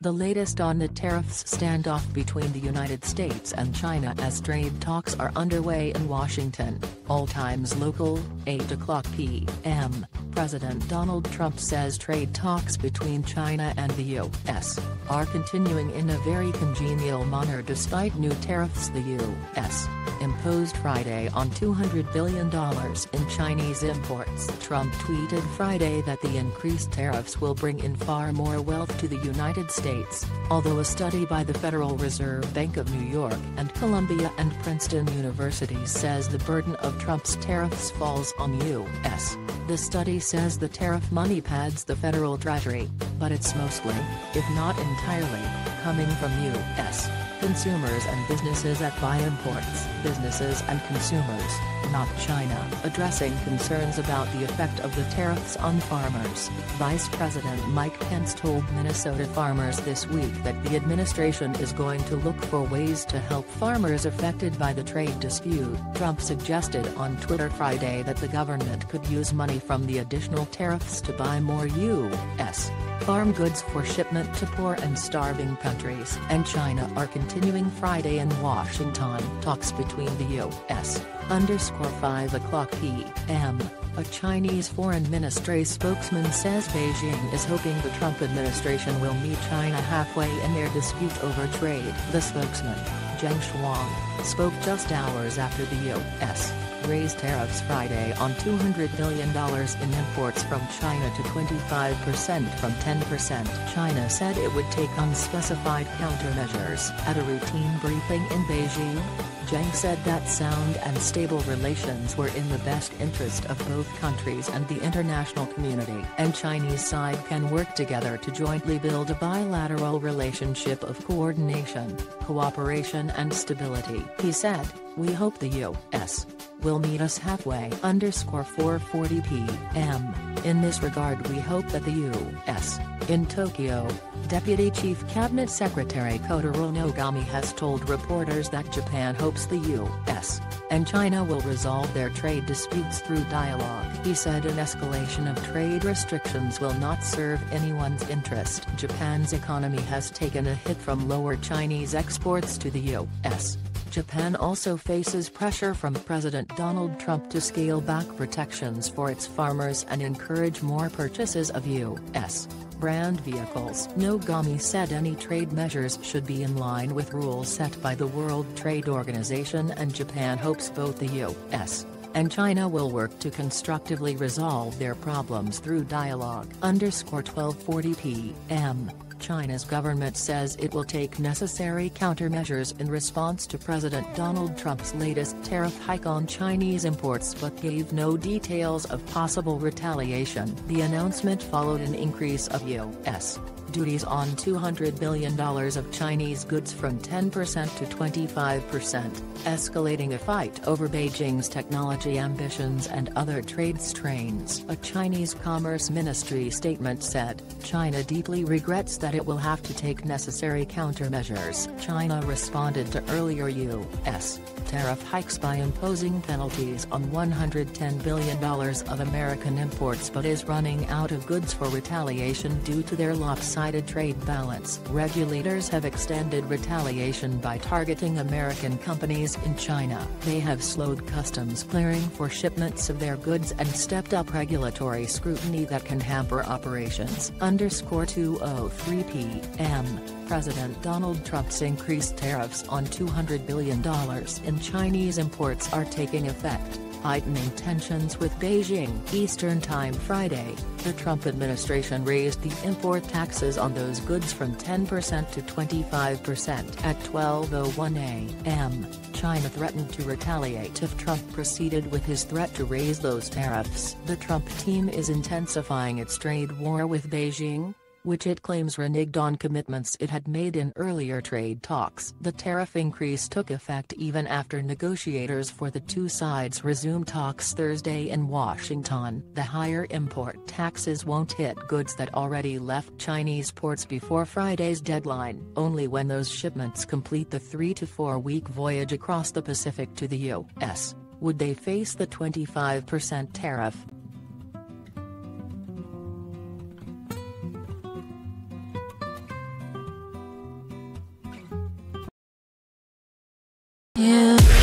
The latest on the tariffs standoff between the United States and China as trade talks are underway in Washington. All times local, 8:00 p.m. President Donald Trump says trade talks between China and the U.S. are continuing in a very congenial manner despite new tariffs the U.S. imposed Friday on $200 billion in Chinese imports. Trump tweeted Friday that the increased tariffs will bring in far more wealth to the United States, although a study by the Federal Reserve Bank of New York and Columbia and Princeton universities says the burden of Trump's tariffs falls on U.S. The study says the tariff money pads the federal treasury, but it's mostly, if not entirely, coming from U.S. consumers and businesses that buy imports. Businesses and consumers, not China. Addressing concerns about the effect of the tariffs on farmers, Vice President Mike Pence told Minnesota farmers this week that the administration is going to look for ways to help farmers affected by the trade dispute. Trump suggested on Twitter Friday that the government could use money from the additional tariffs to buy more U.S. farm goods for shipment to poor and starving countries. And China are continuing Friday in Washington. Talks between the U.S. _5:00 p.m. A Chinese foreign ministry spokesman says Beijing is hoping the Trump administration will meet China halfway in their dispute over trade. The spokesman, Zheng Shuang, spoke just hours after the U.S. raised tariffs Friday on $200 billion in imports from China to 25% from 10%. China said it would take unspecified countermeasures. At a routine briefing in Beijing, Zheng said that sound and stable relations were in the best interest of both countries and the international community. And Chinese side can work together to jointly build a bilateral relationship of coordination, cooperation and stability. He said, "We hope the U.S. will meet us halfway." _4:40 p.m. In this regard we hope that the U.S. in Tokyo, Deputy Chief Cabinet Secretary Kotaro Nogami has told reporters that Japan hopes the U.S. and China will resolve their trade disputes through dialogue. He said an escalation of trade restrictions will not serve anyone's interest. Japan's economy has taken a hit from lower Chinese exports to the U.S. Japan also faces pressure from President Donald Trump to scale back protections for its farmers and encourage more purchases of U.S. brand vehicles. Nogami said any trade measures should be in line with rules set by the World Trade Organization, and Japan hopes both the U.S. and China will work to constructively resolve their problems through dialogue. _12:40 p.m. China's government says it will take necessary countermeasures in response to President Donald Trump's latest tariff hike on Chinese imports but gave no details of possible retaliation. The announcement followed an increase of U.S. duties on $200 billion of Chinese goods from 10% to 25%, escalating a fight over Beijing's technology ambitions and other trade strains. A Chinese Commerce Ministry statement said, "China deeply regrets that it will have to take necessary countermeasures." China responded to earlier U.S. tariff hikes by imposing penalties on $110 billion of American imports but is running out of goods for retaliation due to their lopsided trade balance. Regulators have extended retaliation by targeting American companies in China. They have slowed customs clearing for shipments of their goods and stepped up regulatory scrutiny that can hamper operations. _2:03 p.m. President Donald Trump's increased tariffs on $200 billion in Chinese imports are taking effect, heightening tensions with Beijing. Eastern Time Friday, the Trump administration raised the import taxes on those goods from 10% to 25%. At 12:01 a.m., China threatened to retaliate if Trump proceeded with his threat to raise those tariffs. The Trump team is intensifying its trade war with Beijing, which it claims reneged on commitments it had made in earlier trade talks. The tariff increase took effect even after negotiators for the two sides resumed talks Thursday in Washington. The higher import taxes won't hit goods that already left Chinese ports before Friday's deadline. Only when those shipments complete the 3 to 4 week voyage across the Pacific to the U.S. would they face the 25% tariff. You